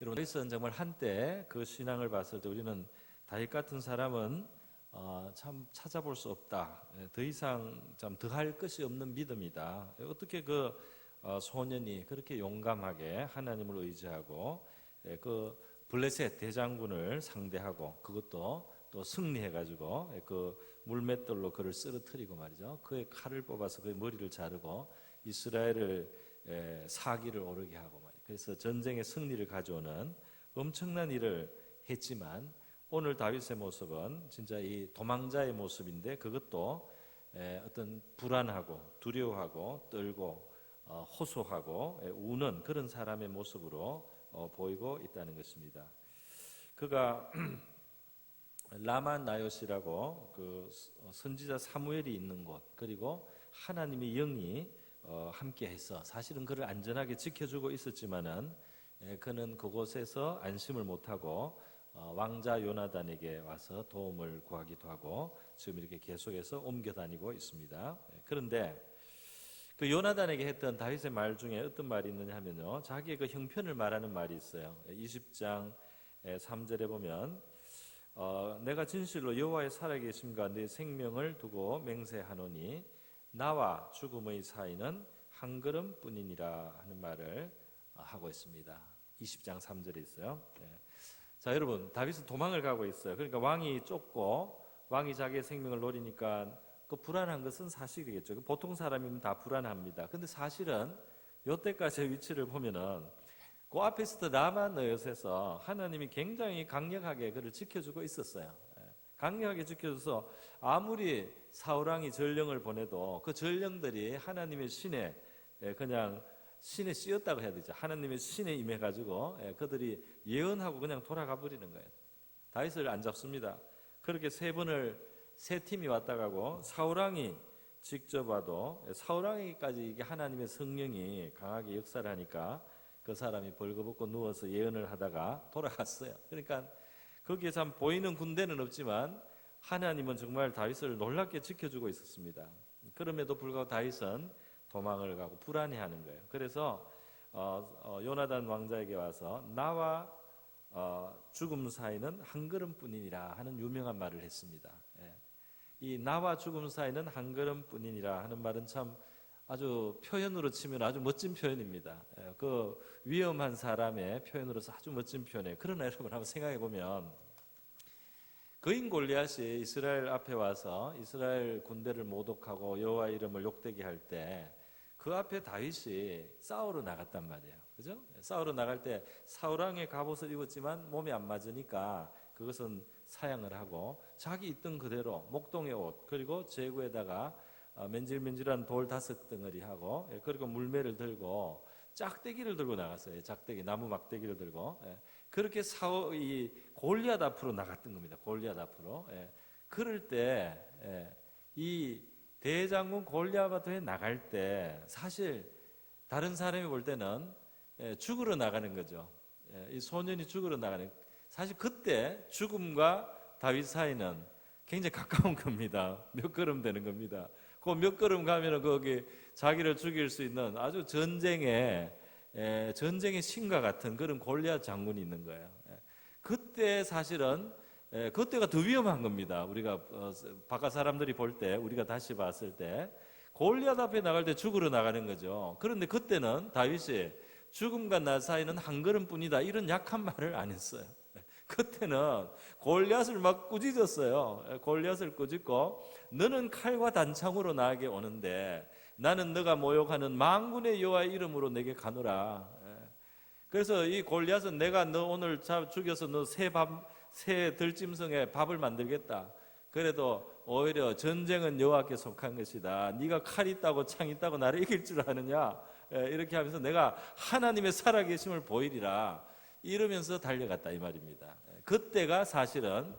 여러분, 다윗은 정말 한때 그 신앙을 봤을 때 우리는 다윗 같은 사람은 참 찾아볼 수 없다. 더 이상 참 더할 것이 없는 믿음이다. 어떻게 그 소년이 그렇게 용감하게 하나님을 의지하고 그 블레셋 대장군을 상대하고 그것도 또 승리해가지고 그 물맷돌로 그를 쓰러뜨리고 말이죠. 그의 칼을 뽑아서 그의 머리를 자르고 이스라엘을 사기를 오르게 하고 말이죠. 그래서 전쟁의 승리를 가져오는 엄청난 일을 했지만 오늘 다윗의 모습은 진짜 이 도망자의 모습인데 그것도 어떤 불안하고 두려워하고 떨고 호소하고 우는 그런 사람의 모습으로 보이고 있다는 것입니다. 그가 라마 나요시라고 그 선지자 사무엘이 있는 곳 그리고 하나님의 영이 함께해서 사실은 그를 안전하게 지켜주고 있었지만은 그는 그곳에서 안심을 못하고 왕자 요나단에게 와서 도움을 구하기도 하고 지금 이렇게 계속해서 옮겨 다니고 있습니다. 그런데 그 요나단에게 했던 다윗의 말 중에 어떤 말이 있느냐 하면요, 자기의 그 형편을 말하는 말이 있어요. 20장 3절에 보면 내가 진실로 여호와의 살아계심과 내 생명을 두고 맹세하노니 나와 죽음의 사이는 한 걸음뿐이니라 하는 말을 하고 있습니다. 20장 3절에 있어요. 자, 여러분, 다윗은 도망을 가고 있어요. 그러니까 왕이 쫓고 왕이 자기의 생명을 노리니까 그 불안한 것은 사실이겠죠. 보통 사람이면 다 불안합니다. 근데 사실은 이때까지의 위치를 보면은 그 앞에서부터 라마 너엿에서 하나님이 굉장히 강력하게 그를 지켜주고 있었어요. 강력하게 지켜줘서 아무리 사울왕이 전령을 보내도 그 전령들이 하나님의 신에 그냥 신에 씌었다고 해야 되죠. 하나님의 신에 임해가지고 그들이 예언하고 그냥 돌아가 버리는 거예요. 다윗을 안 잡습니다. 그렇게 세 팀이 왔다 가고 사울왕이 직접 와도 사울왕에게까지 이게 하나님의 성령이 강하게 역사를 하니까 그 사람이 벌거벗고 누워서 예언을 하다가 돌아갔어요. 그러니까 거기에 참 보이는 군대는 없지만 하나님은 정말 다윗을 놀랍게 지켜주고 있었습니다. 그럼에도 불구하고 다윗은 도망을 가고 불안해하는 거예요. 그래서 요나단 왕자에게 와서 나와 죽음 사이는 한 걸음뿐이니라 하는 유명한 말을 했습니다. 이 나와 죽음 사이는 한 걸음뿐이니라 하는 말은 참 아주 표현으로 치면 아주 멋진 표현입니다. 그 위험한 사람의 표현으로서 아주 멋진 표현이에요. 그러나 여러분 한번 생각해 보면 거인 골리앗이 이스라엘 앞에 와서 이스라엘 군대를 모독하고 여호와 이름을 욕되게 할 때 그 앞에 다윗이 싸우러 나갔단 말이에요. 그죠? 싸우러 나갈 때 사울왕의 갑옷을 입었지만 몸이 안 맞으니까 그것은 사양을 하고 자기 있던 그대로 목동의 옷 그리고 제구에다가 맨질맨질한 돌 5덩어리 하고 그리고 물매를 들고 짝대기를 들고 나갔어요. 짝대기 나무 막대기를 들고 그렇게 이 골리앗 앞으로 나갔던 겁니다. 골리앗 앞으로. 그럴 때 이 대장군 골리앗 앞에 나갈 때 사실 다른 사람이 볼 때는 죽으러 나가는 거죠. 이 소년이 죽으러 나가는. 사실 그때 죽음과 다윗 사이는 굉장히 가까운 겁니다. 몇 걸음 되는 겁니다. 그 몇 걸음 가면은 거기 자기를 죽일 수 있는 아주 전쟁의 신과 같은 그런 골리앗 장군이 있는 거예요. 그때 사실은 그때가 더 위험한 겁니다. 우리가 바깥 사람들이 볼 때 우리가 다시 봤을 때 골리앗 앞에 나갈 때 죽으러 나가는 거죠. 그런데 그때는 다윗이 죽음과 나 사이는 한 걸음뿐이다 이런 약한 말을 안 했어요. 그때는 골리앗을 막 꾸짖었어요. 골리앗을 꾸짖고 너는 칼과 단창으로 나에게 오는데 나는 너가 모욕하는 만군의 여호와의 이름으로 내게 가노라. 그래서 이 골리앗은 내가 너 오늘 죽여서 너 새 들짐승에 밥을 만들겠다. 그래도 오히려 전쟁은 여호와께 속한 것이다. 네가 칼 있다고 창 있다고 나를 이길 줄 아느냐. 이렇게 하면서 내가 하나님의 살아계심을 보이리라. 이러면서 달려갔다 이 말입니다. 그때가 사실은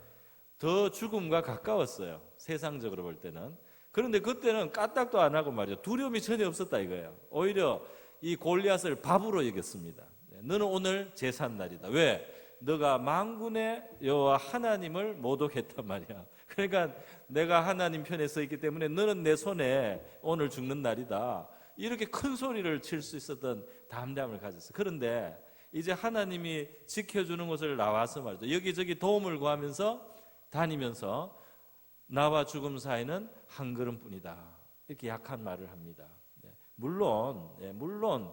더 죽음과 가까웠어요. 세상적으로 볼 때는. 그런데 그때는 까딱도 안 하고 말이죠. 두려움이 전혀 없었다 이거예요. 오히려 이 골리앗을 밥으로 여겼습니다. 너는 오늘 제삿날이다. 왜? 너가 만군의 여호와 하나님을 모독했단 말이야. 그러니까 내가 하나님 편에 서 있기 때문에 너는 내 손에 오늘 죽는 날이다. 이렇게 큰 소리를 칠 수 있었던 담대함을 가졌어요. 그런데 이제 하나님이 지켜주는 곳을 나와서 말이죠. 여기저기 도움을 구하면서 다니면서 나와 죽음 사이는 한 걸음뿐이다. 이렇게 약한 말을 합니다. 물론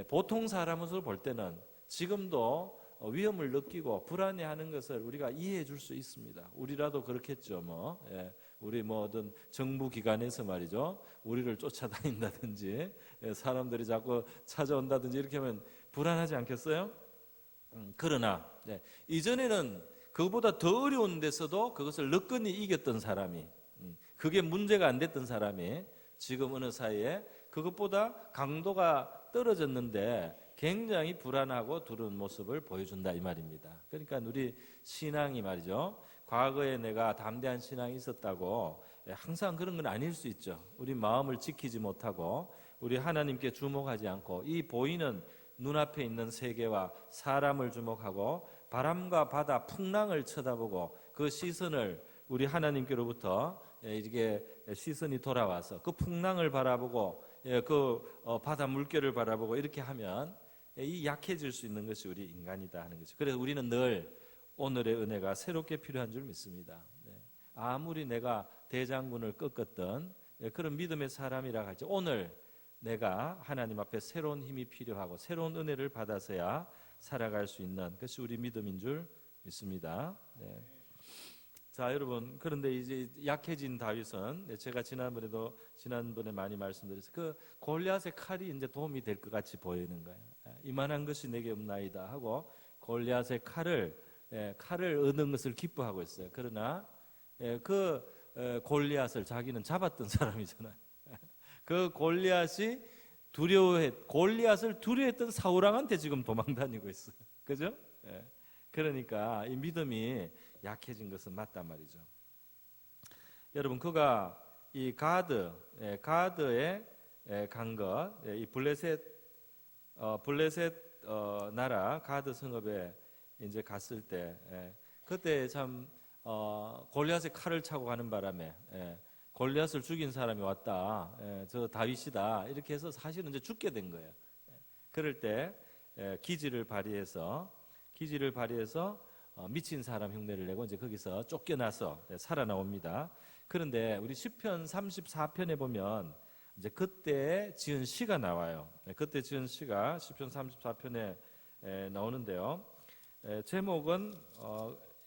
보통 사람으로 볼 때는 지금도 위험을 느끼고 불안해하는 것을 우리가 이해해 줄 수 있습니다. 우리라도 그렇겠죠. 우리 어떤 정부 기관에서 말이죠, 우리를 쫓아다닌다든지 사람들이 자꾸 찾아온다든지 이렇게 하면 불안하지 않겠어요? 그러나 이전에는 그보다 더 어려운 데서도 그것을 너끈히 이겼던 사람이, 그게 문제가 안 됐던 사람이 지금 어느 사이에 그것보다 강도가 떨어졌는데 굉장히 불안하고 두려운 모습을 보여준다 이 말입니다. 그러니까 우리 신앙이 말이죠, 과거에 내가 담대한 신앙이 있었다고 항상 그런 건 아닐 수 있죠. 우리 마음을 지키지 못하고 우리 하나님께 주목하지 않고 이 보이는 눈앞에 있는 세계와 사람을 주목하고 바람과 바다, 풍랑을 쳐다보고 그 시선을 우리 하나님께로부터 이게 시선이 돌아와서 그 풍랑을 바라보고 그 바다 물결을 바라보고 이렇게 하면 이 약해질 수 있는 것이 우리 인간이다 하는 거죠. 그래서 우리는 늘 오늘의 은혜가 새롭게 필요한 줄 믿습니다. 아무리 내가 대장군을 꺾었던 그런 믿음의 사람이라 할지 오늘 내가 하나님 앞에 새로운 힘이 필요하고 새로운 은혜를 받아서야 살아갈 수 있는 것이 우리 믿음인 줄 믿습니다. 자, 여러분, 그런데 이제 약해진 다윗은 제가 지난번에 많이 말씀드렸어요. 그 골리앗의 칼이 이제 도움이 될 것 같이 보이는 거예요. 이만한 것이 내게 없나이다 하고 골리앗의 칼을 얻는 것을 기뻐하고 있어요. 그러나 그 골리앗을 자기는 잡았던 사람이잖아요. 그 골리앗을 두려워했던 사울왕한테 지금 도망다니고 있어요. 그죠? 그러니까 이 믿음이 약해진 것은 맞단 말이죠. 여러분, 그가 이 가드에 간 것, 이 블레셋 나라 가드 성읍에 이제 갔을 때, 그때 참 골리앗의 칼을 차고 가는 바람에 골리앗을 죽인 사람이 왔다, 저 다윗이다 이렇게 해서 사실은 이제 죽게 된 거예요. 그럴 때 기지를 발휘해서 미친 사람 흉내를 내고 이제 거기서 쫓겨나서 살아나옵니다. 그런데 우리 시편 34편에 보면 이제 그때 지은 시가 나와요. 그때 지은 시가 시편 34편에 나오는데요. 제목은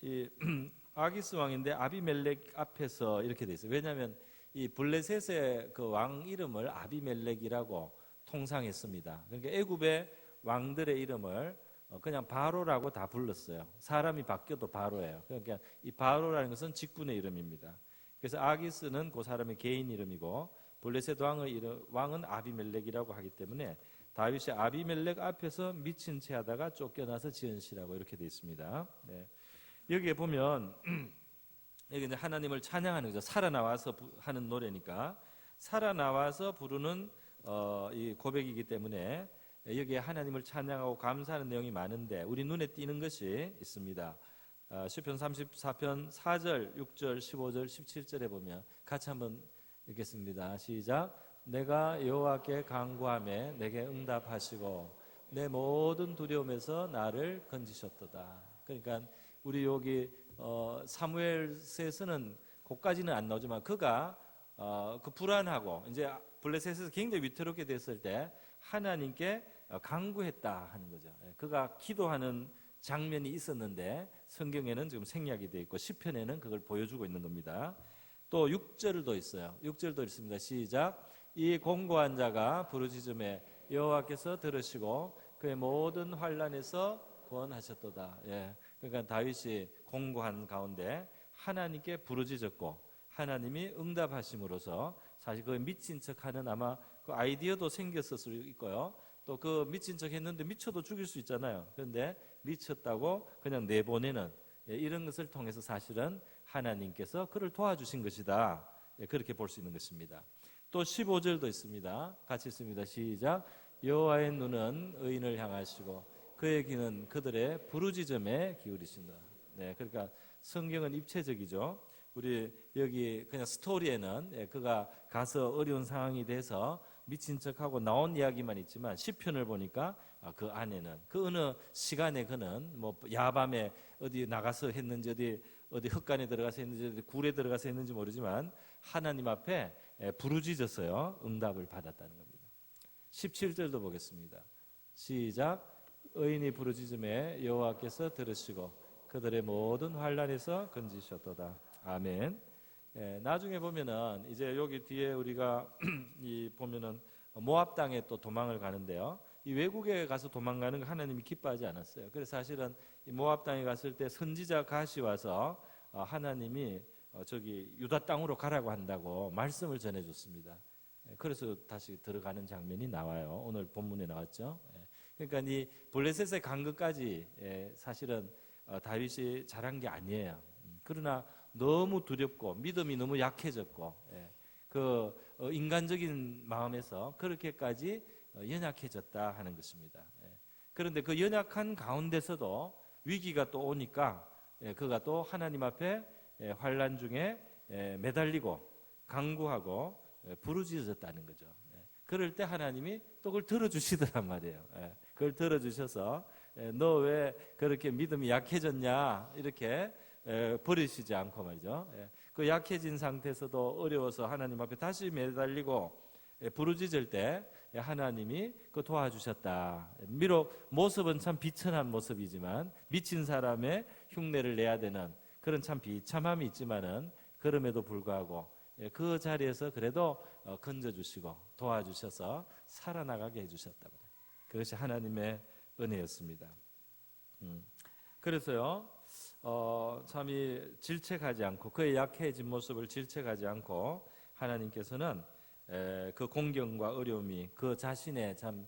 이 아기스 왕인데 아비멜렉 앞에서 이렇게 돼 있어요. 왜냐하면 이 블레셋의 그 왕 이름을 아비멜렉이라고 통상했습니다. 그러니까 애굽의 왕들의 이름을 그냥 바로라고 다 불렀어요. 사람이 바뀌어도 바로예요. 그러니까 이 바로라는 것은 직분의 이름입니다. 그래서 아기스는 그 사람의 개인 이름이고 블레셋 왕은 아비멜렉이라고 하기 때문에 다윗이 아비멜렉 앞에서 미친 채 하다가 쫓겨나서 지은 시라고 이렇게 되어 있습니다. 여기에 보면 여기 이제 하나님을 찬양하는 거죠. 살아나와서 하는 노래니까 살아나와서 부르는 이 고백이기 때문에 여기에 하나님을 찬양하고 감사하는 내용이 많은데 우리 눈에 띄는 것이 있습니다. 시편 34편 4절, 6절, 15절, 17절에 보면 같이 한번 읽겠습니다. 시작. 내가 여호와께 간구하매 내게 응답하시고 내 모든 두려움에서 나를 건지셨도다. 그러니까 우리 여기 사무엘서에서는 그까지는 안 나오지만 그가 그 불안하고 이제 블레셋에서 굉장히 위태롭게 됐을 때 하나님께 간구했다 하는 거죠. 그가 기도하는 장면이 있었는데 성경에는 지금 생략이 되어 있고 시편에는 그걸 보여주고 있는 겁니다. 또 6절도 있어요. 6절도 있습니다. 시작. 이 공고한 자가 부르짖음에 여호와께서 들으시고 그의 모든 환난에서 구원하셨도다. 그러니까 다윗이 공고한 가운데 하나님께 부르짖었고 하나님이 응답하심으로써 사실 그 미친 척하는 아마 그 아이디어도 생겼을 수 있고요. 또 그 미친 척 했는데 미쳐도 죽일 수 있잖아요. 그런데 미쳤다고 그냥 내보내는 이런 것을 통해서 사실은 하나님께서 그를 도와주신 것이다. 그렇게 볼 수 있는 것입니다. 또 15절도 있습니다. 같이 읽습니다. 시작. 여호와의 눈은 의인을 향하시고 그의 귀는 그들의 부르짖음에 기울이신다. 그러니까 성경은 입체적이죠. 우리 여기 그냥 스토리에는 그가 가서 어려운 상황이 돼서 미친 척하고 나온 이야기만 있지만 시편을 보니까 그 안에는 그 어느 시간에 그는 뭐 야밤에 어디 나가서 했는지 어디 흙간에 들어가서 했는지 어디 굴에 들어가서 했는지 모르지만 하나님 앞에 부르짖었어요. 응답을 받았다는 겁니다. 17절도 보겠습니다. 시작. 의인이 부르짖음에 여호와께서 들으시고 그들의 모든 환난에서 건지셨도다. 아멘. 나중에 보면은 이제 여기 뒤에 우리가 이 보면은 모압 땅에 또 도망을 가는데요. 이 외국에 가서 도망가는 거 하나님이 기뻐하지 않았어요. 그래서 사실은 이 모압 땅에 갔을 때 선지자 갓이 와서 하나님이 저기 유다 땅으로 가라고 한다고 말씀을 전해줬습니다. 그래서 다시 들어가는 장면이 나와요. 오늘 본문에 나왔죠. 그러니까 이 블레셋에 간 것까지 사실은 다윗이 잘한 게 아니에요. 그러나 너무 두렵고 믿음이 너무 약해졌고 그 인간적인 마음에서 그렇게까지 연약해졌다 하는 것입니다. 그런데 그 연약한 가운데서도 위기가 또 오니까 그가 또 하나님 앞에 환난 중에 매달리고 간구하고 부르짖었다는 거죠. 그럴 때 하나님이 또 그걸 들어주시더란 말이에요. 그걸 들어주셔서 너 왜 그렇게 믿음이 약해졌냐 이렇게 버리시지 않고 말이죠. 그 약해진 상태에서도 어려워서 하나님 앞에 다시 매달리고 부르짖을 때 하나님이 그 도와주셨다. 비록 모습은 참 비천한 모습이지만 미친 사람의 흉내를 내야 되는 그런 참 비참함이 있지만은 그럼에도 불구하고 그 자리에서 그래도 건져주시고 도와주셔서 살아나가게 해주셨다. 그것이 하나님의 은혜였습니다. 그래서요 참이 질책하지 않고 그의 약해진 모습을 질책하지 않고 하나님께서는 그 공경과 어려움이 그 자신의 참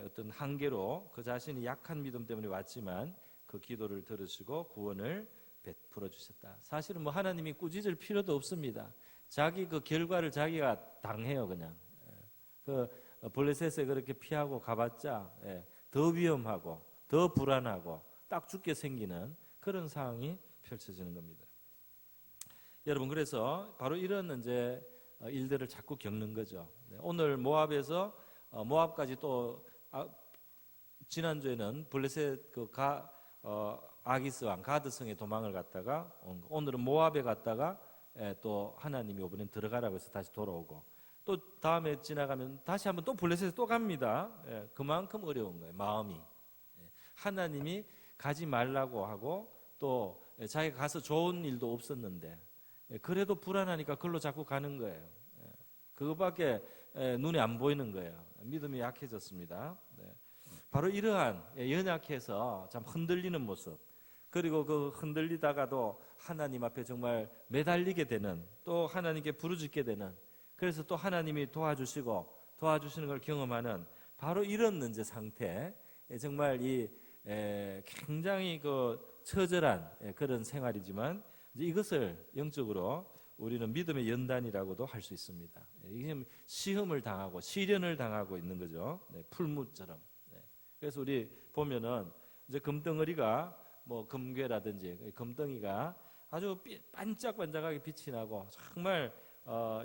어떤 한계로 그 자신이 약한 믿음 때문에 왔지만 그 기도를 들으시고 구원을 베풀어 주셨다. 사실은 뭐 하나님이 꾸짖을 필요도 없습니다. 자기 그 결과를 자기가 당해요. 그냥 그 블레셋에 그렇게 피하고 가봤자 더 위험하고 더 불안하고 딱 죽게 생기는 그런 상황이 펼쳐지는 겁니다. 여러분 그래서 바로 이런 이제 일들을 자꾸 겪는 거죠. 오늘 모압에서 모압까지 또 지난주에는 블레셋 그 아기스 왕 가드성에 도망을 갔다가 오늘은 모압에 갔다가 또 하나님이 이번엔 들어가라고 해서 다시 돌아오고 또 다음에 지나가면 다시 한번 또 블레셋에 또 갑니다. 그만큼 어려운 거예요. 마음이 하나님이 가지 말라고 하고 또 자기가 가서 좋은 일도 없었는데 그래도 불안하니까 그걸로 자꾸 가는 거예요. 그것밖에 눈에 안 보이는 거예요. 믿음이 약해졌습니다. 바로 이러한 연약해서 참 흔들리는 모습 그리고 그 흔들리다가도 하나님 앞에 정말 매달리게 되는 또 하나님께 부르짖게 되는 그래서 또 하나님이 도와주시고 도와주시는 걸 경험하는 바로 이런 이제 상태 정말 이 굉장히 그 처절한 그런 생활이지만 이것을 영적으로 우리는 믿음의 연단이라고도 할 수 있습니다. 이게 시험을 당하고 시련을 당하고 있는 거죠. 풀무처럼. 그래서 우리 보면은 이제 금덩어리가 뭐 금괴라든지 금덩이가 아주 반짝반짝하게 빛이 나고 정말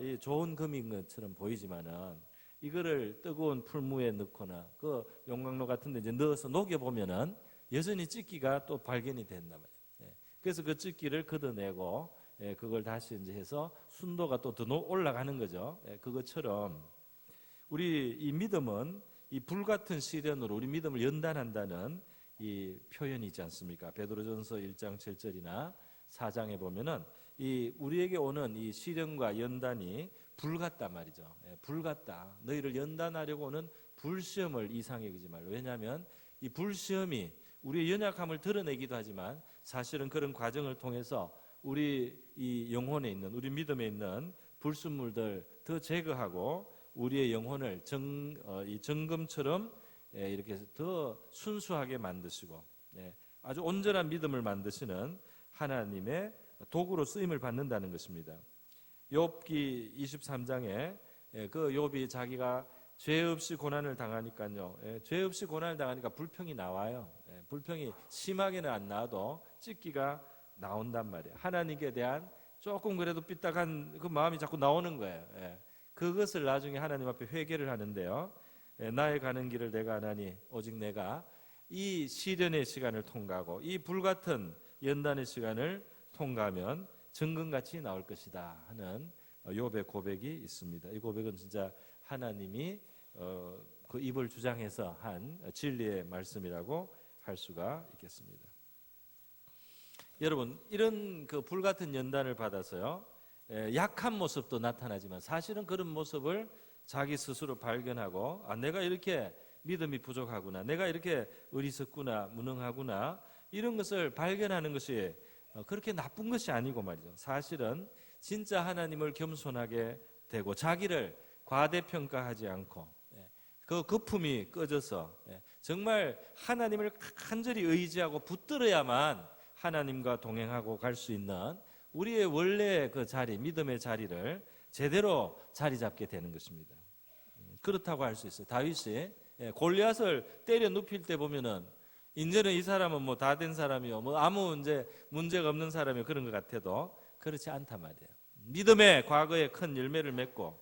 이 좋은 금인 것처럼 보이지만은 이거를 뜨거운 풀무에 넣거나 그 용광로 같은 데 이제 넣어서 녹여 보면은 여전히 찢기가 또 발견이 된단 말이에요. 그래서 그 찢기를 걷어내고 그걸 다시 이제 해서 순도가 또 더 올라가는 거죠. 그것처럼 우리 이 믿음은 이 불같은 시련으로 우리 믿음을 연단한다는 이 표현이 있지 않습니까? 베드로전서 1장 7절이나 4장에 보면은 이 우리에게 오는 이 시련과 연단이 불같단 말이죠. 불같다. 너희를 연단하려고 오는 불시험을 이상히 여기지 말라. 왜냐하면 이 불시험이 우리의 연약함을 드러내기도 하지만 사실은 그런 과정을 통해서 우리 이 영혼에 있는 우리 믿음에 있는 불순물들 더 제거하고 우리의 영혼을 이 정금처럼 이렇게 더 순수하게 만드시고 아주 온전한 믿음을 만드시는 하나님의 도구로 쓰임을 받는다는 것입니다. 욥기 23장에 그 욥이 자기가 죄 없이 고난을 당하니까요. 죄 없이 고난을 당하니까 불평이 나와요. 불평이 심하게는 안 나와도 찢기가 나온단 말이에요. 하나님께 대한 조금 그래도 삐딱한 그 마음이 자꾸 나오는 거예요. 그것을 나중에 하나님 앞에 회개를 하는데요. 나의 가는 길을 내가 아나니 오직 내가 이 시련의 시간을 통과하고 이 불같은 연단의 시간을 통과하면 정금같이 나올 것이다 하는 욥의 고백이 있습니다. 이 고백은 진짜 하나님이 그 입을 주장해서 한 진리의 말씀이라고 할 수가 있겠습니다. 여러분, 이런 그 불같은 연단을 받아서요, 약한 모습도 나타나지만 사실은 그런 모습을 자기 스스로 발견하고, 내가 이렇게 믿음이 부족하구나, 내가 이렇게 어리석구나, 무능하구나, 이런 것을 발견하는 것이 그렇게 나쁜 것이 아니고 말이죠. 사실은 진짜 하나님을 겸손하게 되고 자기를 과대평가하지 않고 그 거품이 꺼져서 정말 하나님을 간절히 의지하고 붙들어야만 하나님과 동행하고 갈 수 있는 우리의 원래 그 자리, 믿음의 자리를 제대로 자리 잡게 되는 것입니다. 그렇다고 할 수 있어요. 다윗이 골리앗을 때려 눕힐 때 보면은 이제는 이 사람은 뭐 다 된 사람이요, 뭐 아무 문제가 없는 사람이요, 그런 것 같아도 그렇지 않단 말이에요. 믿음의 과거에 큰 열매를 맺고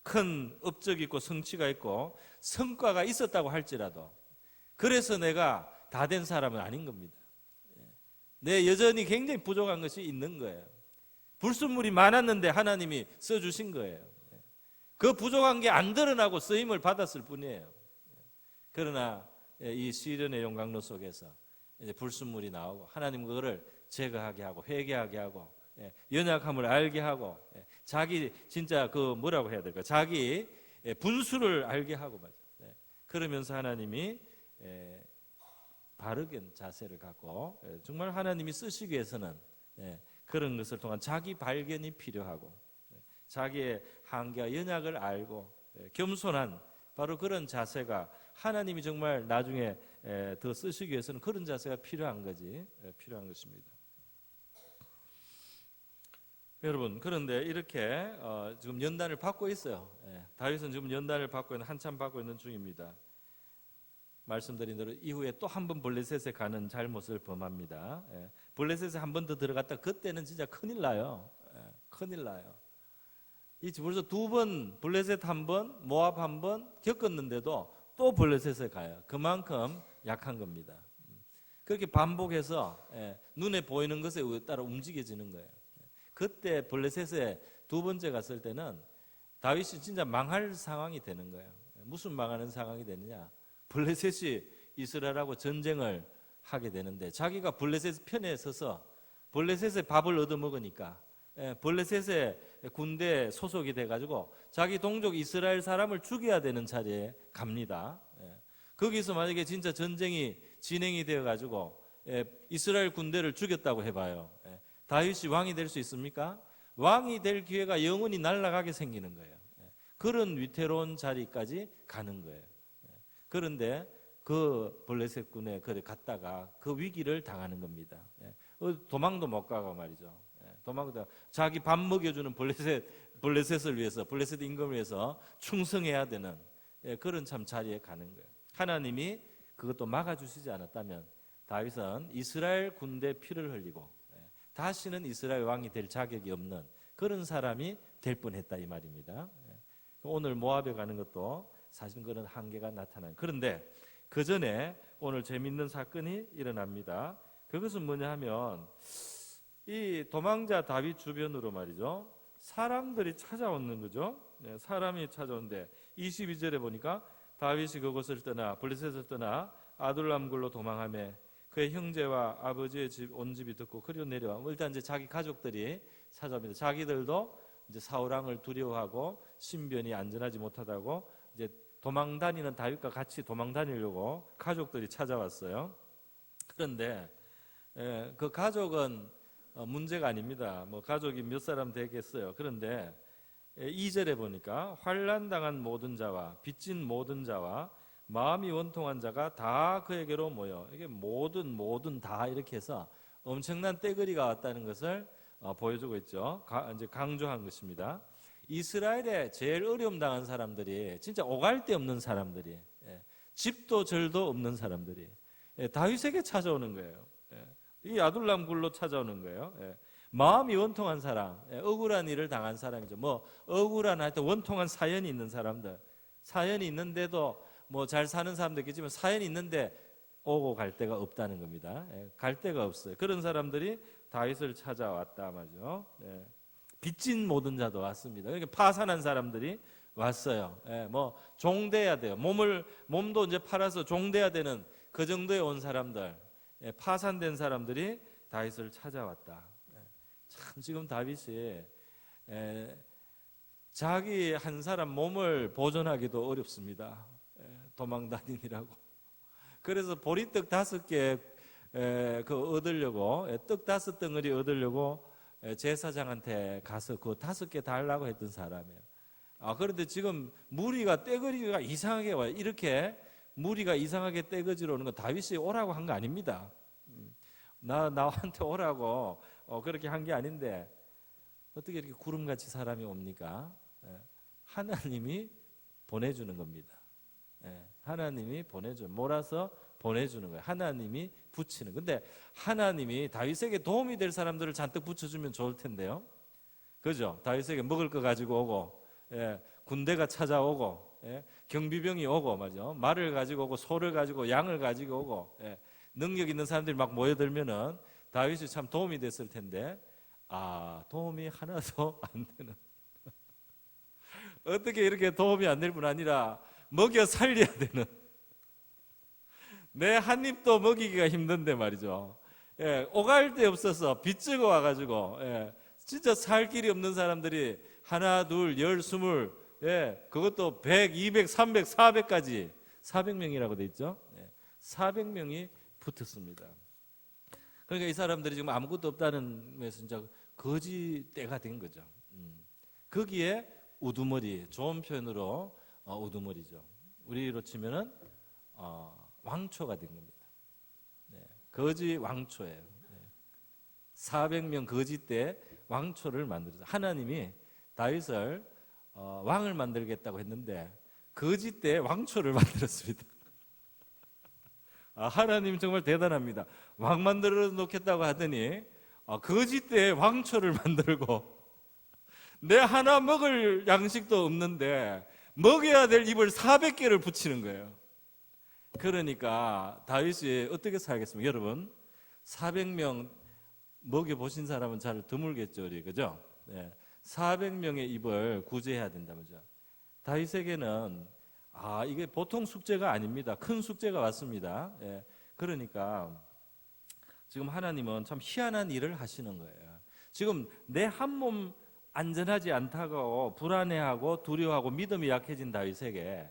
큰 업적이 있고 성취가 있고 성과가 있었다고 할지라도 그래서 내가 다 된 사람은 아닌 겁니다. 내 여전히 굉장히 부족한 것이 있는 거예요. 불순물이 많았는데 하나님이 써주신 거예요. 그 부족한 게 안 드러나고 쓰임을 받았을 뿐이에요. 그러나 이 시련의 용광로 속에서 이제 불순물이 나오고 하나님 그거를 제거하게 하고 회개하게 하고 연약함을 알게 하고 자기 진짜 그 뭐라고 해야 될까, 자기 분수를 알게 하고 말이죠. 그러면서 하나님이 바르게 자세를 갖고 정말 하나님이 쓰시기 위해서는 그런 것을 통한 자기 발견이 필요하고 자기의 한계와 연약을 알고 겸손한 바로 그런 자세가 하나님이 정말 나중에 더 쓰시기 위해서는 그런 자세가 필요한 거지, 필요한 것입니다. 여러분, 그런데 이렇게 지금 연단을 받고 있어요. 다윗은 지금 연단을 받고 있는, 한참 받고 있는 중입니다. 말씀드린 대로 이후에 또 한 번 블레셋에 가는 잘못을 범합니다. 블레셋에 한 번 더 들어갔다 그때는 진짜 큰일 나요. 큰일 나요. 이 벌써 두 번 블레셋 한 번, 모압 한 번 겪었는데도 또 블레셋에 가요. 그만큼 약한 겁니다. 그렇게 반복해서 눈에 보이는 것에 따라 움직여지는 거예요. 그때 블레셋에 두 번째 갔을 때는 다윗이 진짜 망할 상황이 되는 거예요. 무슨 망하는 상황이 되느냐? 블레셋이 이스라엘하고 전쟁을 하게 되는데 자기가 블레셋 편에 서서 블레셋의 밥을 얻어먹으니까 블레셋의 군대에 소속이 돼가지고 자기 동족 이스라엘 사람을 죽여야 되는 자리에 갑니다. 거기서 만약에 진짜 전쟁이 진행이 되어가지고 이스라엘 군대를 죽였다고 해봐요. 다윗이 왕이 될 수 있습니까? 왕이 될 기회가 영원히 날아가게 생기는 거예요. 그런 위태로운 자리까지 가는 거예요. 그런데 그 블레셋 군에 갔다가 그 위기를 당하는 겁니다. 도망도 못 가고 말이죠. 도망도 자기 밥 먹여주는 블레셋을 위해서, 블레셋 임금을 위해서 충성해야 되는 그런 참 자리에 가는 거예요. 하나님이 그것도 막아주시지 않았다면 다윗은 이스라엘 군대 피를 흘리고 다시는 이스라엘 왕이 될 자격이 없는 그런 사람이 될 뻔했다 이 말입니다. 오늘 모압에 가는 것도 사실 그런 한계가 나타나요. 그런데 그 전에 오늘 재밌는 사건이 일어납니다. 그것은 뭐냐 하면 이 도망자 다윗 주변으로 말이죠, 사람들이 찾아오는 거죠. 사람이 찾아오는데 22절에 보니까 다윗이 그곳을 떠나 블레셋을 떠나 아둘람굴로 도망하며 그의 형제와 아버지의 온 집이 듣고 그리로 내려와. 일단 이제 자기 가족들이 찾아옵니다. 자기들도 이제 사울 왕을 두려워하고 신변이 안전하지 못하다고 이제 도망 다니는 다윗과 같이 도망 다니려고 가족들이 찾아왔어요. 그런데 그 가족은 문제가 아닙니다. 뭐 가족이 몇 사람 되겠어요. 그런데 2절에 보니까 환난 당한 모든 자와 빚진 모든 자와 마음이 원통한 자가 다 그에게로 모여. 이게 모든 다 이렇게 해서 엄청난 떼거리가 왔다는 것을 보여주고 있죠. 이제 강조한 것입니다. 이스라엘에 제일 어려움 당한 사람들이 진짜 오갈 데 없는 사람들이, 집도 절도 없는 사람들이 다윗에게 찾아오는 거예요. 이 아둘람 굴로 찾아오는 거예요. 마음이 원통한 사람, 억울한 일을 당한 사람이죠. 뭐 억울한 하여튼 원통한 사연이 있는 사람들, 사연이 있는데도 뭐 잘 사는 사람도 있겠지만 사연이 있는데 오고 갈 데가 없다는 겁니다. 갈 데가 없어요. 그런 사람들이 다윗을 찾아왔다 말이죠. 빚진 모든 자도 왔습니다. 그러니까 파산한 사람들이 왔어요. 뭐 종돼야 돼요. 몸도 이제 팔아서 종돼야 되는 그 정도에 온 사람들, 파산된 사람들이 다윗을 찾아왔다. 참 지금 다윗이 자기 한 사람 몸을 보존하기도 어렵습니다. 도망 다니느라고. 그래서 보리떡 5개 얻으려고 떡 5덩어리 얻으려고 제사장한테 가서 그 5개 달라고 했던 사람이에요. 그런데 지금 무리가 떼거리가 이상하게 와요. 이렇게 무리가 이상하게 떼거지로 오는 건 다윗이 오라고 한 거 아닙니다. 나한테 오라고 그렇게 한 게 아닌데 어떻게 이렇게 구름같이 사람이 옵니까? 하나님이 보내주는 겁니다. 하나님이 몰아서 보내주는 거예요. 하나님이 붙이는. 근데 하나님이 다윗에게 도움이 될 사람들을 잔뜩 붙여주면 좋을 텐데요. 그죠? 다윗에게 먹을 거 가지고 오고, 군대가 찾아오고, 경비병이 오고, 맞죠? 말을 가지고 오고, 소를 가지고, 양을 가지고 오고, 능력 있는 사람들이 막 모여들면은 다윗이 참 도움이 됐을 텐데, 도움이 하나도 안 되는. 어떻게 이렇게 도움이 안 될 뿐 아니라 먹여 살려야 되는. 내 한 입도 먹이기가 힘든데 말이죠. 오갈 데 없어서 빚지고 와가지고 진짜 살 길이 없는 사람들이 하나, 둘, 10, 20, 그것도 100, 200, 300, 400까지 400명이라고 돼 있죠. 400명이 붙었습니다. 그러니까 이 사람들이 지금 아무것도 없다는 면에서 진짜 거지 때가 된 거죠. 거기에 우두머리, 좋은 표현으로 우두머리죠. 우리로 치면은 왕초가 된 겁니다. 거지 왕초예요. 400명 거지 때 왕초를 만들었어요. 하나님이 다윗을 왕을 만들겠다고 했는데 거지 때 왕초를 만들었습니다. 하나님 정말 대단합니다. 왕 만들어 놓겠다고 하더니 거지 때 왕초를 만들고 내 하나 먹을 양식도 없는데 먹여야 될 입을 400개를 붙이는 거예요. 그러니까 다윗이 어떻게 살겠습니까? 여러분 400명 먹여보신 사람은 잘 드물겠죠, 우리 그죠? 400명의 입을 구제해야 된다면서 다윗에게는 이게 보통 숙제가 아닙니다. 큰 숙제가 왔습니다. 그러니까 지금 하나님은 참 희한한 일을 하시는 거예요. 지금 내 한 몸 안전하지 않다고 불안해하고 두려워하고 믿음이 약해진 다윗에게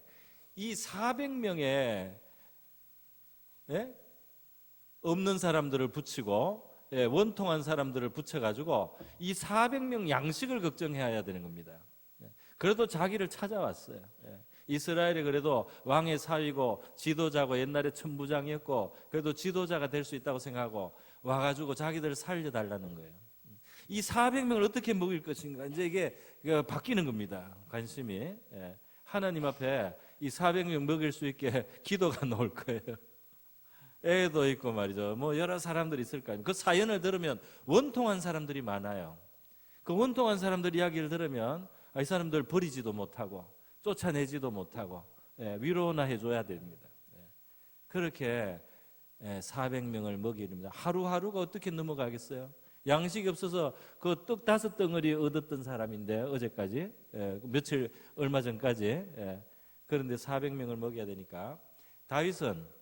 이 400명의 없는 사람들을 붙이고 원통한 사람들을 붙여가지고 이 400명 양식을 걱정해야 되는 겁니다. 그래도 자기를 찾아왔어요. 이스라엘이 그래도 왕의 사위고 지도자고 옛날에 천부장이었고 그래도 지도자가 될 수 있다고 생각하고 와가지고 자기들을 살려달라는 거예요. 이 400명을 어떻게 먹일 것인가 이제 이게 바뀌는 겁니다. 관심이. 하나님 앞에 이 400명 먹일 수 있게 기도가 나올 거예요. 애도 있고 말이죠. 뭐 여러 사람들이 있을 거 아니에요. 그 사연을 들으면 원통한 사람들이 많아요. 그 원통한 사람들 이야기를 들으면 이 사람들 버리지도 못하고 쫓아내지도 못하고 위로나 해줘야 됩니다. 그렇게 400명을 먹이랍니다. 하루하루가 어떻게 넘어가겠어요? 양식이 없어서 그 떡 5덩어리 얻었던 사람인데 어제까지 며칠 얼마 전까지 그런데 400명을 먹여야 되니까 다윗은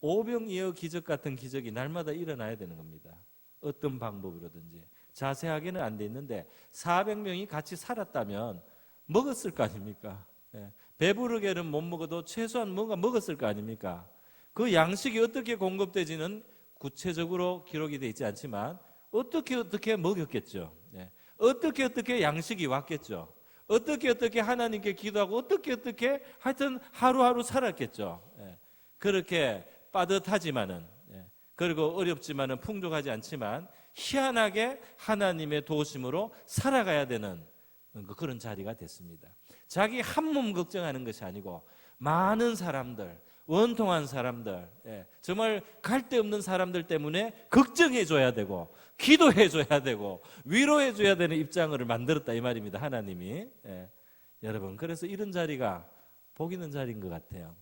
오병이어 기적 같은 기적이 날마다 일어나야 되는 겁니다. 어떤 방법으로든지 자세하게는 안 돼 있는데 400명이 같이 살았다면 먹었을 거 아닙니까? 배부르게는 못 먹어도 최소한 뭔가 먹었을 거 아닙니까? 그 양식이 어떻게 공급되지는 구체적으로 기록이 되어 있지 않지만 어떻게 먹였겠죠. 어떻게 양식이 왔겠죠. 어떻게 하나님께 기도하고 어떻게 하여튼 하루하루 살았겠죠. 그렇게 빠듯하지만은 그리고 어렵지만은 풍족하지 않지만 희한하게 하나님의 도우심으로 살아가야 되는 그런 자리가 됐습니다. 자기 한 몸 걱정하는 것이 아니고 많은 사람들 원통한 사람들, 정말 갈데 없는 사람들 때문에 걱정해 줘야 되고 기도해 줘야 되고 위로해 줘야 되는 입장을 만들었다 이 말입니다. 하나님이. 여러분, 그래서 이런 자리가 복 있는 자리인 것 같아요.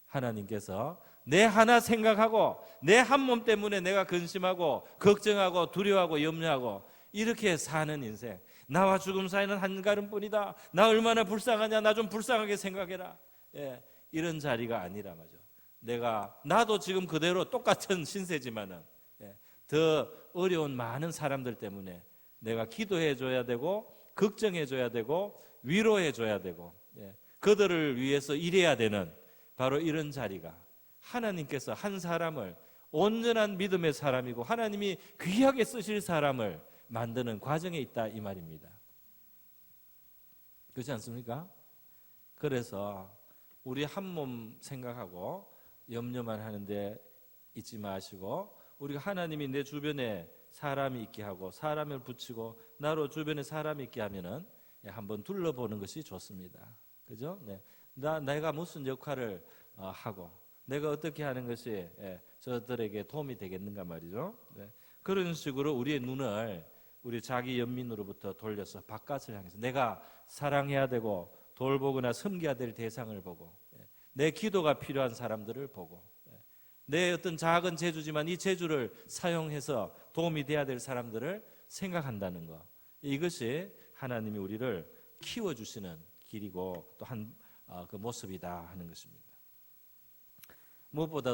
하나님께서 내 하나 생각하고 내 한 몸 때문에 내가 근심하고 걱정하고 두려워하고 염려하고 이렇게 사는 인생, 나와 죽음 사이는 한 걸음뿐이다, 나 얼마나 불쌍하냐, 나 좀 불쌍하게 생각해라, 이런 자리가 아니라 말이죠. 나도 지금 그대로 똑같은 신세지만은 더 어려운 많은 사람들 때문에 내가 기도해 줘야 되고 걱정해 줘야 되고 위로해 줘야 되고 그들을 위해서 일해야 되는 바로 이런 자리가 하나님께서 한 사람을 온전한 믿음의 사람이고 하나님이 귀하게 쓰실 사람을 만드는 과정에 있다 이 말입니다. 그렇지 않습니까? 그래서 우리 한 몸 생각하고 염려만 하는데 잊지 마시고, 우리가 하나님이 내 주변에 사람이 있게 하고 사람을 붙이고 나로 주변에 사람이 있게 하면은 한번 둘러보는 것이 좋습니다. 그죠? 내가 무슨 역할을 하고 내가 어떻게 하는 것이 저들에게 도움이 되겠는가 말이죠. 그런 식으로 우리의 눈을 우리 자기 연민으로부터 돌려서 바깥을 향해서 내가 사랑해야 되고 돌보거나 섬겨야 될 대상을 보고 내 기도가 필요한 사람들을 보고 내 어떤 작은 재주지만 이 재주를 사용해서 도움이 돼야 될 사람들을 생각한다는 것, 이것이 하나님이 우리를 키워주시는 길이고 또 그 모습이다 하는 것입니다. 무엇보다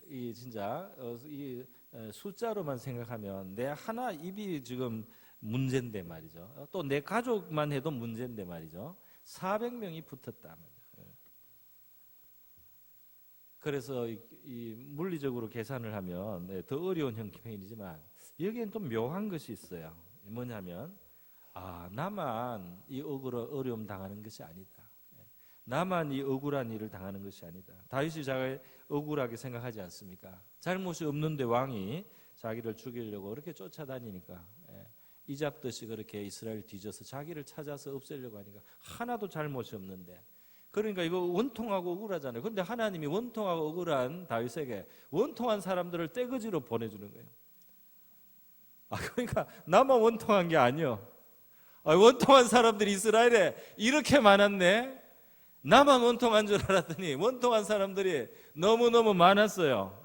이 진짜 이 숫자로만 생각하면 내 하나 입이 지금 문제인데 말이죠. 또 내 가족만 해도 문제인데 말이죠. 400명이 붙었다 말이죠. 그래서 이 물리적으로 계산을 하면 더 어려운 형편이지만 여기엔 또 묘한 것이 있어요. 뭐냐면 나만 이 어려움 당하는 것이 아니다. 나만 이 억울한 일을 당하는 것이 아니다. 다윗이 자기 억울하게 생각하지 않습니까? 잘못이 없는데 왕이 자기를 죽이려고 그렇게 쫓아다니니까 이잡듯이 그렇게 이스라엘 뒤져서 자기를 찾아서 없애려고 하니까 하나도 잘못이 없는데, 그러니까 이거 원통하고 억울하잖아요. 그런데 하나님이 원통하고 억울한 다윗에게 원통한 사람들을 떼거지로 보내주는 거예요. 그러니까 나만 원통한 게 아니요. 원통한 사람들이 이스라엘에 이렇게 많았네. 나만 원통한 줄 알았더니 원통한 사람들이 너무너무 많았어요.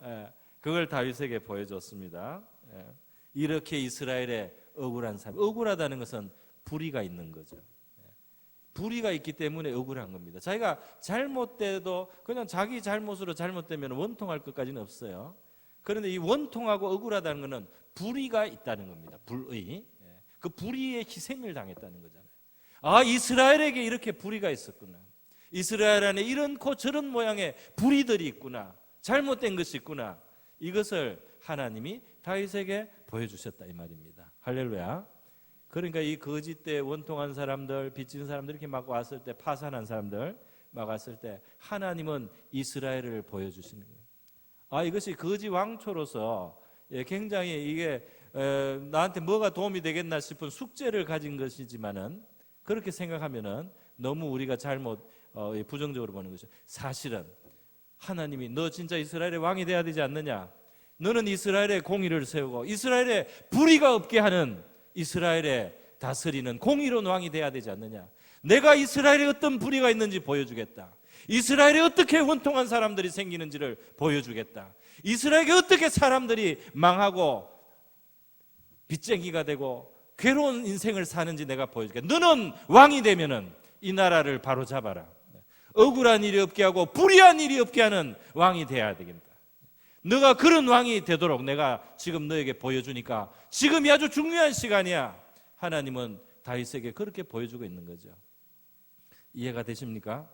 그걸 다윗에게 보여줬습니다. 이렇게 이스라엘에 억울한 사람, 억울하다는 것은 불의가 있는 거죠. 불의가 있기 때문에 억울한 겁니다. 자기가 잘못돼도 그냥 자기 잘못으로 잘못되면 원통할 것까지는 없어요. 그런데 이 원통하고 억울하다는 것은 불의가 있다는 겁니다. 불의. 그 불의의 희생을 당했다는 거잖아요. 이스라엘에게 이렇게 불의가 있었구나. 이스라엘 안에 이런 저런 모양의 불의들이 있구나. 잘못된 것이 있구나. 이것을 하나님이 다윗에게 보여주셨다 이 말입니다. 할렐루야. 그러니까 이 거짓대 원통한 사람들, 빚진 사람들 이렇게 막 왔을 때, 파산한 사람들 막 왔을 때 하나님은 이스라엘을 보여주시는 거예요. 이것이 거짓 왕초로서 굉장히 이게 나한테 뭐가 도움이 되겠나 싶은 숙제를 가진 것이지만은, 그렇게 생각하면은 너무 우리가 잘못 부정적으로 보는 거죠. 사실은 하나님이 너 진짜 이스라엘의 왕이 돼야 되지 않느냐? 너는 이스라엘의 공의를 세우고 이스라엘에 불의가 없게 하는, 이스라엘에 다스리는 공의로운 왕이 돼야 되지 않느냐? 내가 이스라엘에 어떤 불의가 있는지 보여주겠다. 이스라엘에 어떻게 원통한 사람들이 생기는지를 보여주겠다. 이스라엘에 어떻게 사람들이 망하고 빚쟁이가 되고 괴로운 인생을 사는지 내가 보여주겠다. 너는 왕이 되면은 이 나라를 바로잡아라. 억울한 일이 없게 하고 불의한 일이 없게 하는 왕이 돼야 되겠다. 너가 그런 왕이 되도록 내가 지금 너에게 보여주니까 지금이 아주 중요한 시간이야. 하나님은 다윗에게 그렇게 보여주고 있는 거죠. 이해가 되십니까?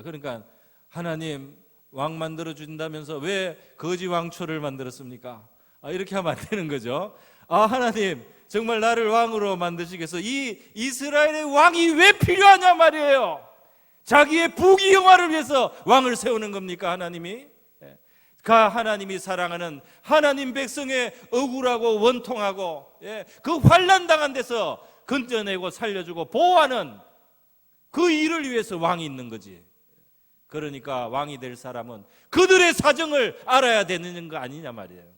그러니까 하나님 왕 만들어 주신다면서 왜 거지 왕초를 만들었습니까? 이렇게 하면 안 되는 거죠. 하나님 정말 나를 왕으로 만드시겠어? 이 이스라엘의 왕이 왜 필요하냐 말이에요. 자기의 부귀영화를 위해서 왕을 세우는 겁니까 하나님이? 하나님이 사랑하는 하나님 백성의 억울하고 원통하고 그 환난당한 데서 건져내고 살려주고 보호하는 그 일을 위해서 왕이 있는 거지. 그러니까 왕이 될 사람은 그들의 사정을 알아야 되는 거 아니냐 말이에요.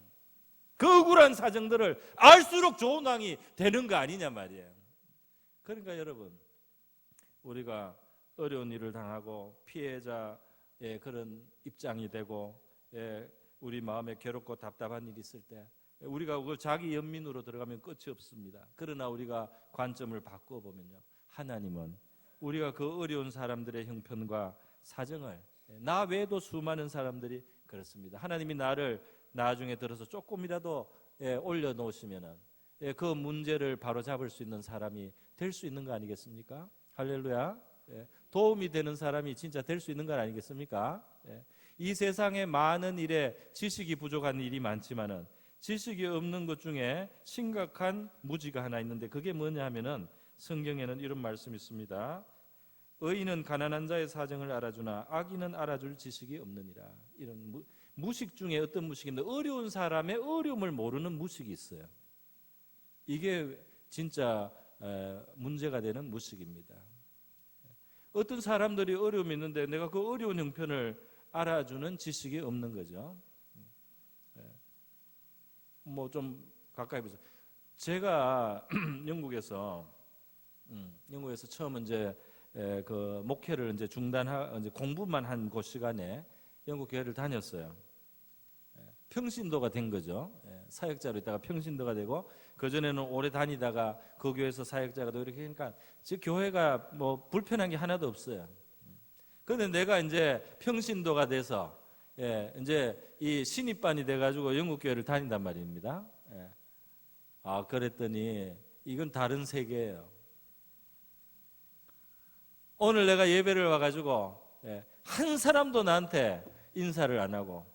그 억울한 사정들을 알수록 좋은 왕이 되는 거 아니냐 말이에요. 그러니까 여러분, 우리가 어려운 일을 당하고 피해자의 그런 입장이 되고, 우리 마음에 괴롭고 답답한 일이 있을 때 우리가 그걸 자기 연민으로 들어가면 끝이 없습니다. 그러나 우리가 관점을 바꾸어 보면요, 하나님은 우리가 그 어려운 사람들의 형편과 사정을, 나 외에도 수많은 사람들이 그렇습니다. 하나님이 나를 나중에 들어서 조금이라도 올려놓으시면은 그 문제를 바로 잡을 수 있는 사람이 될 수 있는 거 아니겠습니까? 할렐루야. 도움이 되는 사람이 진짜 될 수 있는 건 아니겠습니까? 이 세상에 많은 일에 지식이 부족한 일이 많지만은 지식이 없는 것 중에 심각한 무지가 하나 있는데, 그게 뭐냐 하면은 성경에는 이런 말씀이 있습니다. 의인은 가난한 자의 사정을 알아주나 악인은 알아줄 지식이 없느니라. 이런 무식 중에 어떤 무식인데, 어려운 사람의 어려움을 모르는 무식이 있어요. 이게 진짜 문제가 되는 무식입니다. 어떤 사람들이 어려움이 있는데 내가 그 어려운 형편을 알아주는 지식이 없는 거죠. 뭐 좀 가까이 보세요. 제가 영국에서 처음 이제 그 목회를 이제 이제 공부만 한 그 시간에 영국 교회를 다녔어요. 평신도가 된 거죠. 사역자로 있다가 평신도가 되고, 그 전에는 오래 다니다가 그 교회에서 사역자가 되고, 이렇게 하니까 즉 교회가 뭐 불편한 게 하나도 없어요. 그런데 내가 이제 평신도가 돼서 이제 이 신입반이 돼가지고 영국 교회를 다닌단 말입니다. 그랬더니 이건 다른 세계예요. 오늘 내가 예배를 와가지고 한 사람도 나한테 인사를 안 하고,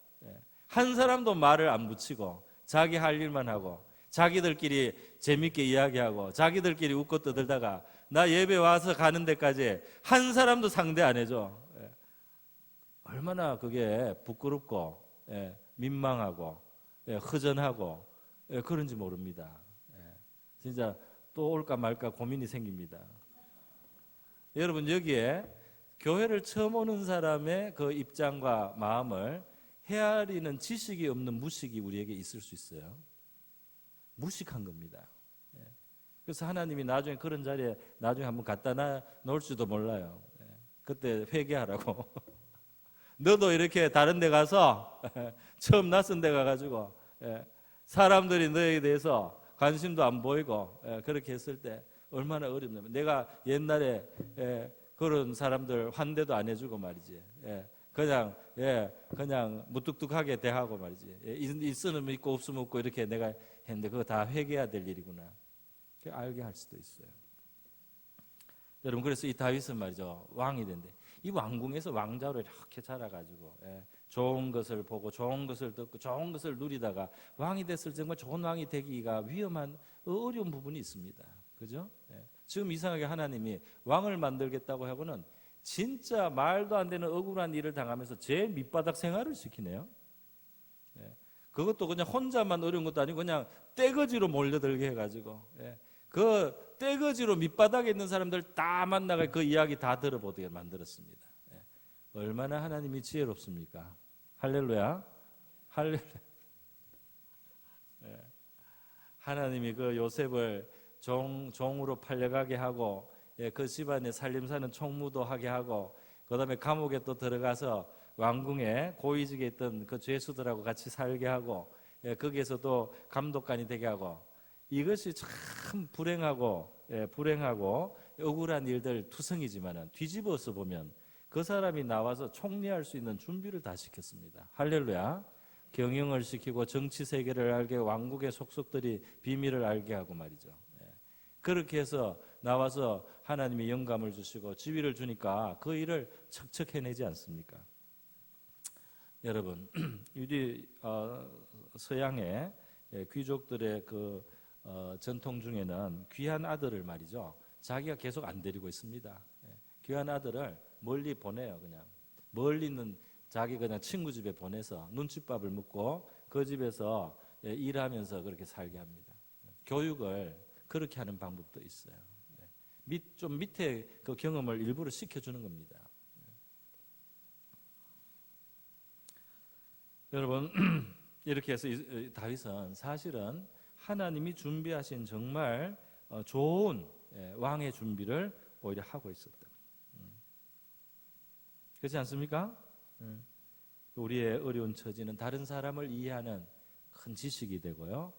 한 사람도 말을 안 붙이고 자기 할 일만 하고 자기들끼리 재밌게 이야기하고 자기들끼리 웃고 떠들다가 나 예배 와서 가는 데까지 한 사람도 상대 안 해줘. 얼마나 그게 부끄럽고 민망하고 허전하고 그런지 모릅니다. 진짜 또 올까 말까 고민이 생깁니다. 여러분, 여기에 교회를 처음 오는 사람의 그 입장과 마음을 헤아리는 지식이 없는 무식이 우리에게 있을 수 있어요. 무식한 겁니다. 그래서 하나님이 나중에 그런 자리에 나중에 한번 갖다 놓을지도 몰라요. 그때 회개하라고. 너도 이렇게 다른 데 가서 처음 낯선 데 가가지고 사람들이 너에 대해서 관심도 안 보이고 그렇게 했을 때 얼마나 어렵냐면, 내가 옛날에 그런 사람들 환대도 안 해주고 말이지. 그냥 무뚝뚝하게 대하고 말이지. 있으면 있고 없으면 없고 이렇게 내가 했는데 그거 다 회개해야 될 일이구나. 알게 할 수도 있어요. 여러분, 그래서 이 다윗은 말이죠, 왕이 된대. 이 왕궁에서 왕자로 이렇게 자라가지고 좋은 것을 보고 좋은 것을 듣고 좋은 것을 누리다가 왕이 됐을 때 정말 좋은 왕이 되기가 위험한 어려운 부분이 있습니다. 그죠? 지금 이상하게 하나님이 왕을 만들겠다고 하고는 진짜 말도 안 되는 억울한 일을 당하면서 제 밑바닥 생활을 시키네요. 그것도 그냥 혼자만 어려운 것도 아니고 그냥 떼거지로 몰려들게 해가지고 그 떼거지로 밑바닥에 있는 사람들 다 만나가 그 이야기 다 들어보게 만들었습니다. 얼마나 하나님이 지혜롭습니까? 할렐루야, 할렐루야. 하나님이 그 요셉을 종으로 팔려가게 하고 그 집안에 살림사는 총무도 하게 하고, 그 다음에 감옥에 또 들어가서 왕궁에 고위직에 있던 그 죄수들하고 같이 살게 하고 거기에서도 감독관이 되게 하고, 이것이 참 불행하고 억울한 일들 투성이지만은 뒤집어서 보면 그 사람이 나와서 총리할 수 있는 준비를 다 시켰습니다. 할렐루야. 경영을 시키고 정치 세계를 알게, 왕국의 속속들이 비밀을 알게 하고 말이죠. 그렇게 해서 나와서 하나님이 영감을 주시고 지위를 주니까 그 일을 척척 해내지 않습니까? 여러분, 우리 서양의 귀족들의 그 전통 중에는 귀한 아들을 말이죠, 자기가 계속 안 데리고 있습니다. 귀한 아들을 멀리 보내요. 그냥 멀리 있는 자기 그냥 친구 집에 보내서 눈칫밥을 먹고 그 집에서 일하면서 그렇게 살게 합니다. 교육을 그렇게 하는 방법도 있어요. 좀 밑에 그 경험을 일부러 시켜주는 겁니다. 여러분 이렇게 해서 다윗은 사실은 하나님이 준비하신 정말 좋은 왕의 준비를 오히려 하고 있었다. 그렇지 않습니까? 우리의 어려운 처지는 다른 사람을 이해하는 큰 지식이 되고요,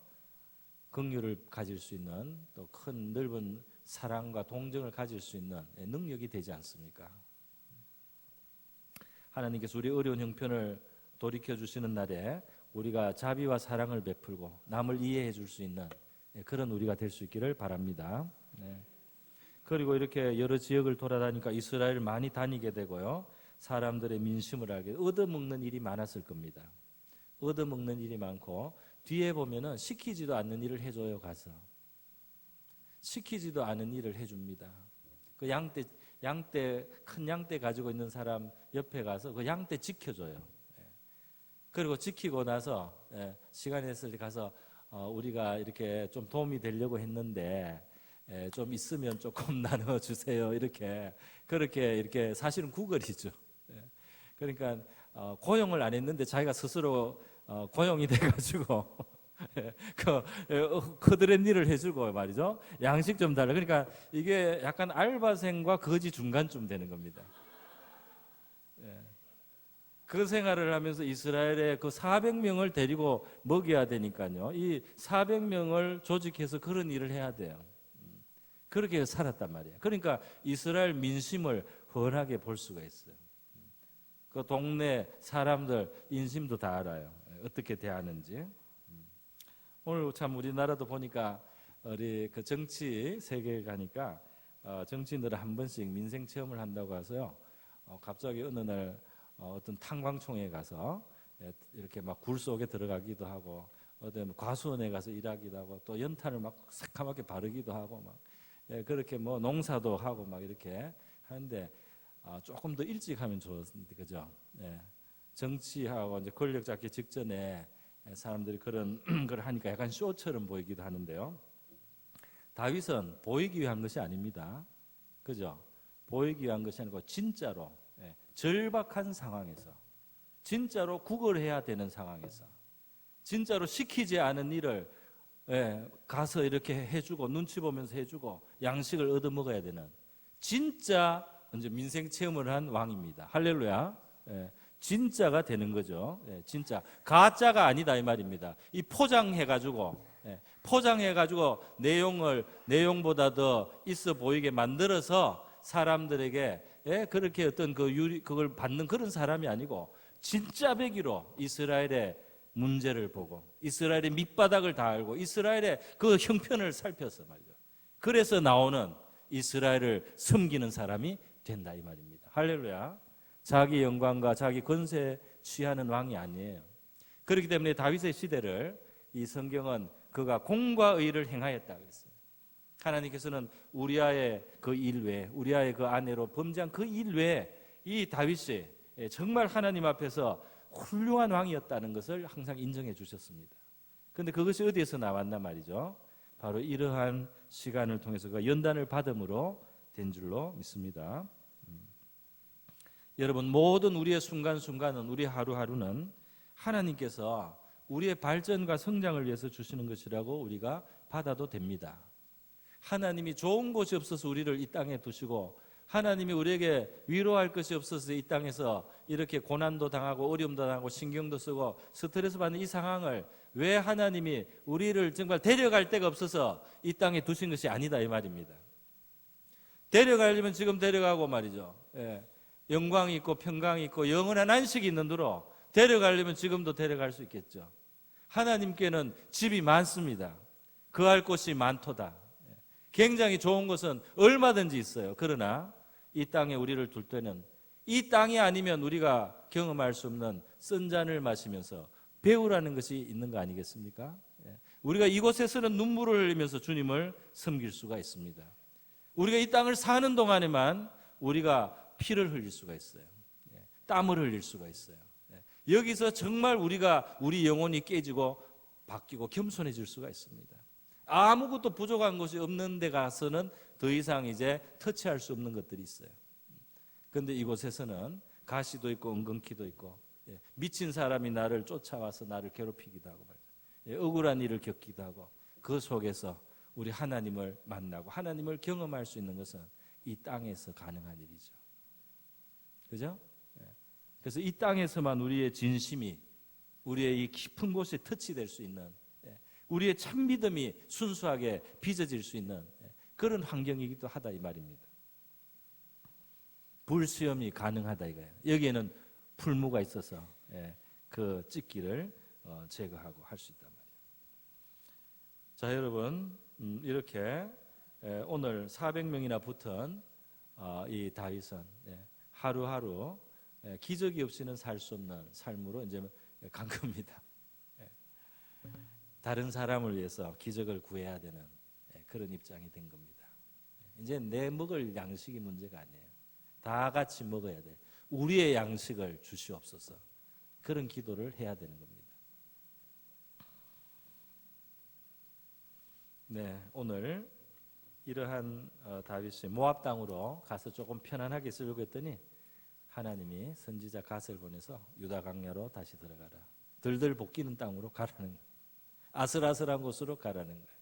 긍휼을 가질 수 있는 또 큰 넓은 사랑과 동정을 가질 수 있는 능력이 되지 않습니까? 하나님께서 우리 어려운 형편을 돌이켜 주시는 날에 우리가 자비와 사랑을 베풀고 남을 이해해 줄 수 있는 그런 우리가 될 수 있기를 바랍니다. 그리고 이렇게 여러 지역을 돌아다니까 이스라엘을 많이 다니게 되고요, 사람들의 민심을 알게 얻어먹는 일이 많았을 겁니다. 얻어먹는 일이 많고 뒤에 보면은 시키지도 않는 일을 해줘요. 가서 시키지도 않은 일을 해줍니다. 그 양떼 큰 양떼 가지고 있는 사람 옆에 가서 그 양떼 지켜줘요. 그리고 지키고 나서 시간이 됐을 때 가서 우리가 이렇게 좀 도움이 되려고 했는데 좀 있으면 조금 나눠주세요. 그렇게 이렇게 사실은 구걸이죠. 그러니까 고용을 안 했는데 자기가 스스로 고용이 돼가지고 그들의 일을 해주고 말이죠. 양식 좀 달라. 그러니까 이게 약간 알바생과 거지 중간쯤 되는 겁니다. 그 생활을 하면서 이스라엘의 그 400명을 데리고 먹여야 되니까요, 이 400명을 조직해서 그런 일을 해야 돼요. 그렇게 살았단 말이에요. 그러니까 이스라엘 민심을 훤하게 볼 수가 있어요. 그 동네 사람들 인심도 다 알아요. 어떻게 대하는지. 오늘 참 우리나라도 보니까 우리 그 정치 세계에 가니까 정치인들은 한 번씩 민생 체험을 한다고 해서요, 갑자기 어느 날 어떤 탄광총에 가서 이렇게 막 굴 속에 들어가기도 하고, 어떤 과수원에 가서 일하기도 하고, 또 연탄을 막 새카맣게 바르기도 하고, 막 그렇게 뭐 농사도 하고 막 이렇게 하는데 조금 더 일찍 하면 좋은데, 그죠? 정치하고 이제 권력 잡기 직전에 사람들이 그런 걸 하니까 약간 쇼처럼 보이기도 하는데요. 다윗은 보이기 위한 것이 아닙니다. 그죠? 보이기 위한 것이 아니고 진짜로 절박한 상황에서, 진짜로 구걸해야 되는 상황에서, 진짜로 시키지 않은 일을 가서 이렇게 해주고 눈치 보면서 해주고 양식을 얻어먹어야 되는 진짜 이제 민생 체험을 한 왕입니다. 할렐루야. 진짜가 되는 거죠. 진짜 가짜가 아니다 이 말입니다. 이 포장해가지고 내용보다 더 있어 보이게 만들어서 사람들에게 그렇게 어떤 그걸 받는 그런 사람이 아니고, 진짜 배기로 이스라엘의 문제를 보고 이스라엘의 밑바닥을 다 알고 이스라엘의 그 형편을 살펴서 말이죠. 그래서 나오는 이스라엘을 섬기는 사람이 된다 이 말입니다. 할렐루야. 자기 영광과 자기 권세 취하는 왕이 아니에요. 그렇기 때문에 다윗의 시대를 이 성경은 그가 공과 의를 행하였다 그랬어요. 하나님께서는 우리아의 그 일 외에, 우리아의 그 아내로 범죄한 그 일 외에 이 다윗이 정말 하나님 앞에서 훌륭한 왕이었다는 것을 항상 인정해 주셨습니다. 그런데 그것이 어디에서 나왔나 말이죠. 바로 이러한 시간을 통해서 그 연단을 받음으로 된 줄로 믿습니다. 여러분, 모든 우리의 순간순간은, 우리 하루하루는 하나님께서 우리의 발전과 성장을 위해서 주시는 것이라고 우리가 받아도 됩니다. 하나님이 좋은 곳이 없어서 우리를 이 땅에 두시고, 하나님이 우리에게 위로할 것이 없어서 이 땅에서 이렇게 고난도 당하고 어려움도 당하고 신경도 쓰고 스트레스 받는 이 상황을 왜 하나님이 우리를 정말 데려갈 데가 없어서 이 땅에 두신 것이 아니다 이 말입니다. 데려가려면 지금 데려가고 말이죠. 영광이 있고 평강이 있고 영원한 안식이 있는 대로 데려가려면 지금도 데려갈 수 있겠죠. 하나님께는 집이 많습니다. 거할 곳이 많도다. 굉장히 좋은 것은 얼마든지 있어요. 그러나 이 땅에 우리를 둘 때는 이 땅이 아니면 우리가 경험할 수 없는 쓴 잔을 마시면서 배우라는 것이 있는 거 아니겠습니까? 우리가 이곳에서는 눈물을 흘리면서 주님을 섬길 수가 있습니다. 우리가 이 땅을 사는 동안에만 우리가 피를 흘릴 수가 있어요. 땀을 흘릴 수가 있어요. 여기서 정말 우리 영혼이 깨지고 바뀌고 겸손해질 수가 있습니다. 아무것도 부족한 것이 없는 데 가서는 더 이상 이제 터치할 수 없는 것들이 있어요. 그런데 이곳에서는 가시도 있고 은근키도 있고 미친 사람이 나를 쫓아와서 나를 괴롭히기도 하고 말이죠. 억울한 일을 겪기도 하고 그 속에서 우리 하나님을 만나고 하나님을 경험할 수 있는 것은 이 땅에서 가능한 일이죠. 그죠? 그래서 이 땅에서만 우리의 진심이 우리의 이 깊은 곳에 터치될 수 있는, 우리의 참 믿음이 순수하게 빚어질 수 있는 그런 환경이기도 하다 이 말입니다. 불수염이 가능하다 이거예요. 여기에는 풀무가 있어서 그 찢기를 제거하고 할 수 있단 말이에요. 자, 여러분, 이렇게 오늘 400명이나 붙은 이 다윗은 하루하루 기적이 없이는 살 수 없는 삶으로 이제 간 겁니다. 다른 사람을 위해서 기적을 구해야 되는 그런 입장이 된 겁니다. 이제 내 먹을 양식이 문제가 아니에요. 다 같이 먹어야 돼. 우리의 양식을 주시옵소서. 그런 기도를 해야 되는 겁니다. 네, 오늘 이러한 다윗이 모압 땅으로 가서 조금 편안하게 있으려고 했더니 하나님이 선지자 갓을 보내서 유다 광야로 다시 들어가라. 들들 볶이는 땅으로 가라는 거예요. 아슬아슬한 곳으로 가라는 거예요.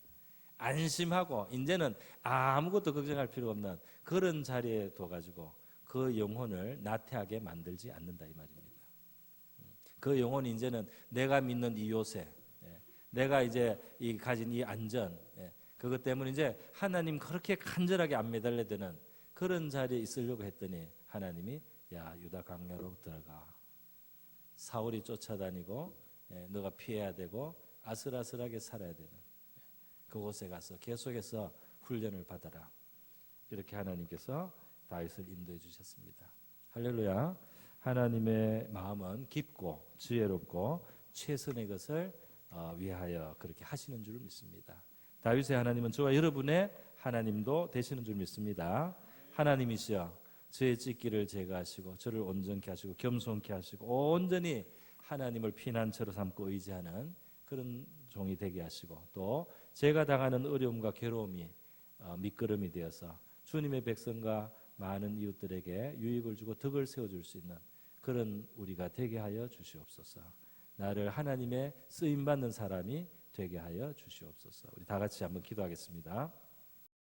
안심하고 이제는 아무것도 걱정할 필요 없는 그런 자리에 둬가지고 그 영혼을 나태하게 만들지 않는다 이 말입니다. 그 영혼이 이제는 내가 믿는 이 요새, 내가 이제 이 가진 이 안전, 그것 때문에 이제 하나님 그렇게 간절하게 안 매달려 되는 그런 자리에 있으려고 했더니 하나님이 야 유다 광야로 들어가. 사울이 쫓아다니고 너가 피해야 되고 아슬아슬하게 살아야 되는 그곳에 가서 계속해서 훈련을 받아라. 이렇게 하나님께서 다윗을 인도해 주셨습니다. 할렐루야. 하나님의 마음은 깊고 지혜롭고 최선의 것을 위하여 그렇게 하시는 줄 믿습니다. 다윗의 하나님은 저와 여러분의 하나님도 되시는 줄 믿습니다. 하나님이시여 저의 찢기를 제거하시고 저를 온전케 하시고 겸손케 하시고 온전히 하나님을 피난처로 삼고 의지하는 그런 종이 되게 하시고 또 제가 당하는 어려움과 괴로움이 밑거름이 되어서 주님의 백성과 많은 이웃들에게 유익을 주고 덕을 세워줄 수 있는 그런 우리가 되게 하여 주시옵소서. 나를 하나님의 쓰임받는 사람이 되게 하여 주시옵소서. 우리 다 같이 한번 기도하겠습니다.